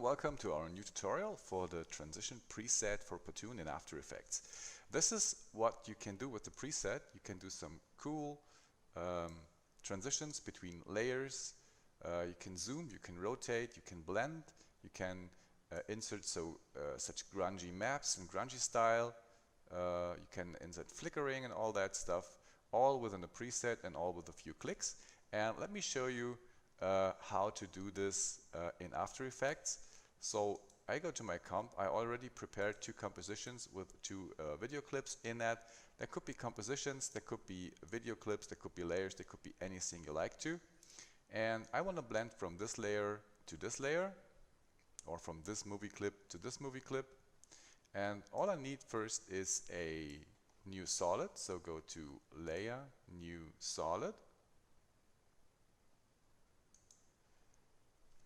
welcome to our new tutorial for the transition preset for Pattoon in After Effects. This is what you can do with the preset. You can do some cool transitions between layers. You can zoom, you can rotate, you can blend, you can insert such grungy maps and grungy style. You can insert flickering and all that stuff, all within a preset and all with a few clicks. And let me show you how to do this in After Effects. So I go to my comp. I already prepared two compositions with two video clips in that. There could be compositions, there could be video clips, there could be layers, there could be anything you like to. And I want to blend from this layer to this layer, or from this movie clip to this movie clip. And all I need first is a new solid. So go to Layer, New Solid.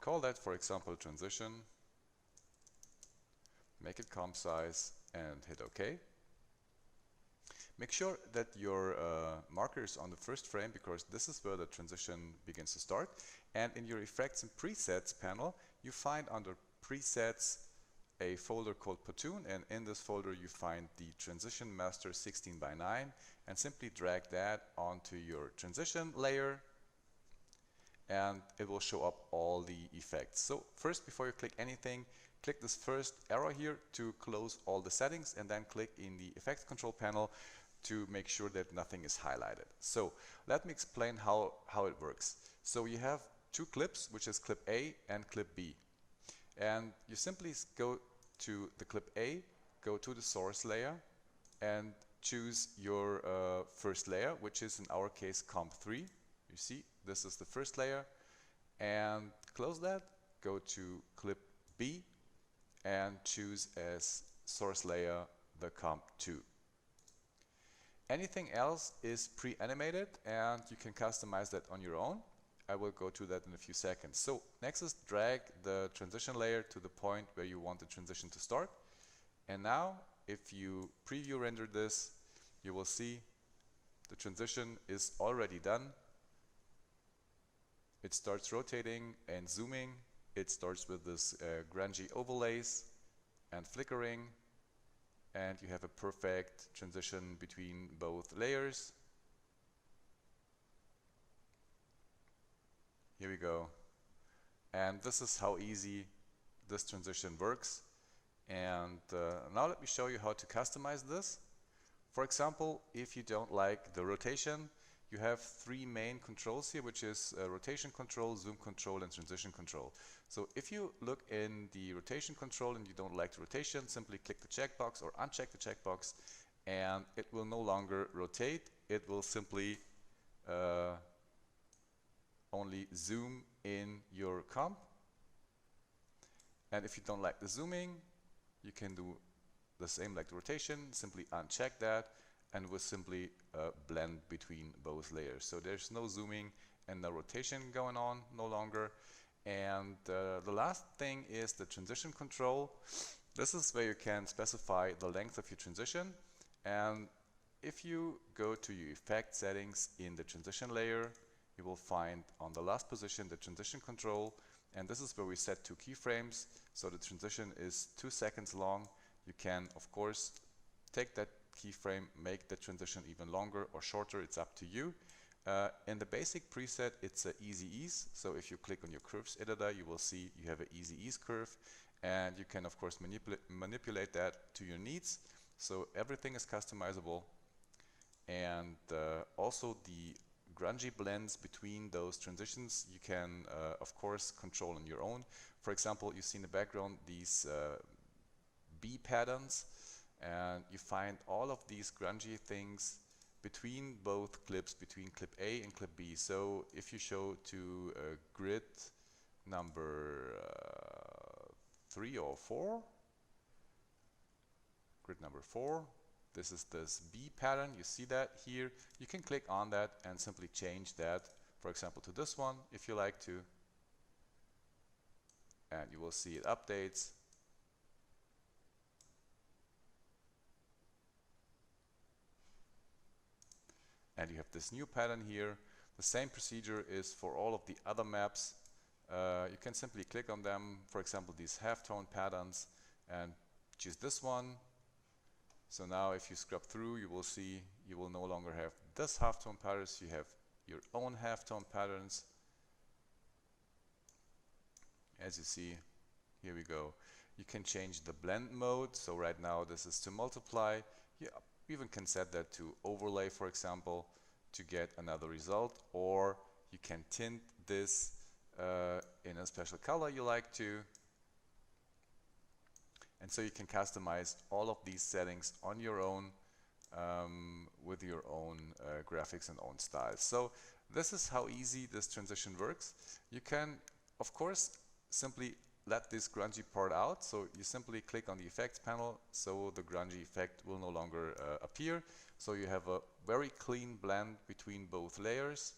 Call that, for example, transition. Make it comp size and hit OK. Make sure that your marker is on the first frame, because this is where the transition begins to start. And in your Effects and Presets panel, you find under Presets a folder called Pattoon, and in this folder you find the Transition Master 16:9, and simply drag that onto your transition layer, and it will show up all the effects. So first, before you click anything, click this first arrow here to close all the settings, and then click in the Effects Control panel to make sure that nothing is highlighted. So let me explain how it works. So you have two clips, which is clip A and clip B. And you simply go to the clip A, go to the source layer, and choose your first layer, which is in our case comp 3. You see, this is the first layer, and close that. Go to clip B and choose as source layer the comp 2. Anything else is pre-animated, and you can customize that on your own. I will go to that in a few seconds. So next is drag the transition layer to the point where you want the transition to start. And now, if you preview render this, you will see the transition is already done. It starts rotating and zooming. It starts with this grungy overlays and flickering, and you have a perfect transition between both layers. Here we go. And this is how easy this transition works. And now let me show you how to customize this. For example, if you don't like the rotation, you have three main controls here, which is rotation control, zoom control, and transition control. So if you look in the rotation control and you don't like the rotation, simply click the checkbox or uncheck the checkbox, and it will no longer rotate. It will simply only zoom in your comp. And if you don't like the zooming, you can do the same like the rotation, simply uncheck that, and will simply blend between both layers. So there's no zooming and no rotation going on no longer. And the last thing is the transition control. This is where you can specify the length of your transition. And if you go to your effect settings in the transition layer, you will find on the last position the transition control, and this is where we set 2 keyframes. So the transition is 2 seconds long. You can, of course, take that keyframe, make the transition even longer or shorter. It's up to you. In the basic preset, it's an easy ease. So if you click on your curves editor, you will see you have an easy ease curve, and you can, of course, manipulate that to your needs. So everything is customizable, and also the grungy blends between those transitions you can of course control on your own. For example, you see in the background these B patterns, and you find all of these grungy things between both clips, between clip A and clip B. So if you show to grid number 3 or 4, grid number 4, this is this B pattern. You see that here. You can click on that and simply change that, for example, to this one if you like to. And you will see it updates. And you have this new pattern here. The same procedure is for all of the other maps. you can simply click on them, for example these halftone patterns, and choose this one. So now if you scrub through, you will see you will no longer have this halftone patterns, you have your own halftone patterns. As you see, here we go. You can change the blend mode. So right now this is to multiply. You even can set that to overlay, for example, to get another result, or you can tint this in a special color you like to. And so you can customize all of these settings on your own with your own graphics and own styles. So this is how easy this transition works. You can, of course, simply let this grungy part out. So you simply click on the effects panel, so the grungy effect will no longer appear. So you have a very clean blend between both layers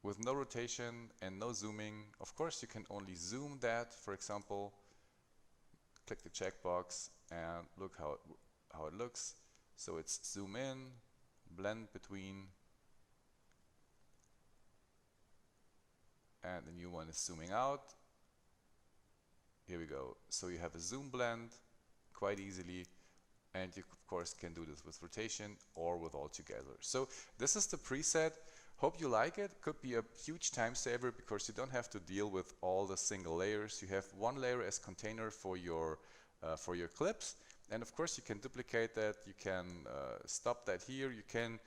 with no rotation and no zooming. Of course, you can only zoom that. For example, click the checkbox and look how it looks. So it's zoom in, blend between, and the new one is zooming out. Here we go. So you have a zoom blend quite easily, and you of course can do this with rotation or with all together. So this is the preset. Hope you like it. Could be a huge time saver because you don't have to deal with all the single layers. You have one layer as container for your clips, and of course you can duplicate that. You can stop that here. You can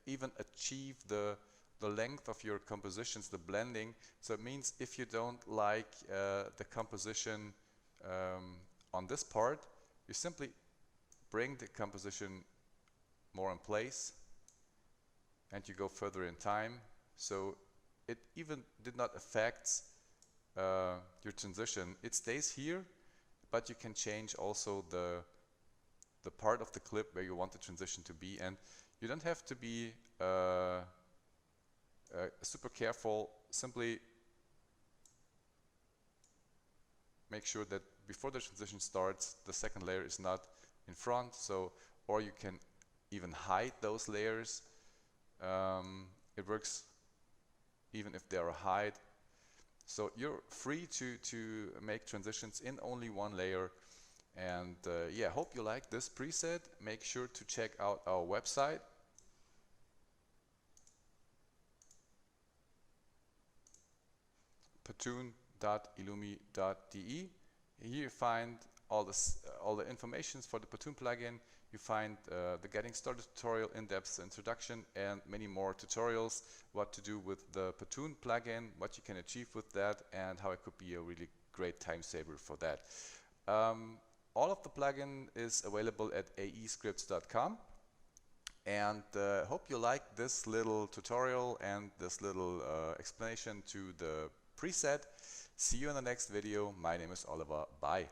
even achieve the length of your compositions, the blending. So it means if you don't like the composition on this part, you simply bring the composition more in place and you go further in time. So it even did not affect your transition. It stays here, but you can change also the part of the clip where you want the transition to be, and you don't have to be super careful. Simply make sure that before the transition starts, the second layer is not in front. So, or you can even hide those layers. It works even if they are hide. So you're free to make transitions in only one layer. And yeah, hope you like this preset. Make sure to check out our website. pattoon.illumi.de. Here you find all the information for the Pattoon plugin. You find the Getting Started tutorial, in-depth introduction, and many more tutorials, what to do with the Pattoon plugin, what you can achieve with that, and how it could be a really great time saver for that. All of the plugin is available at aescripts.com. And hope you like this little tutorial and this little explanation to the preset. See you in the next video. My name is Oliver. Bye.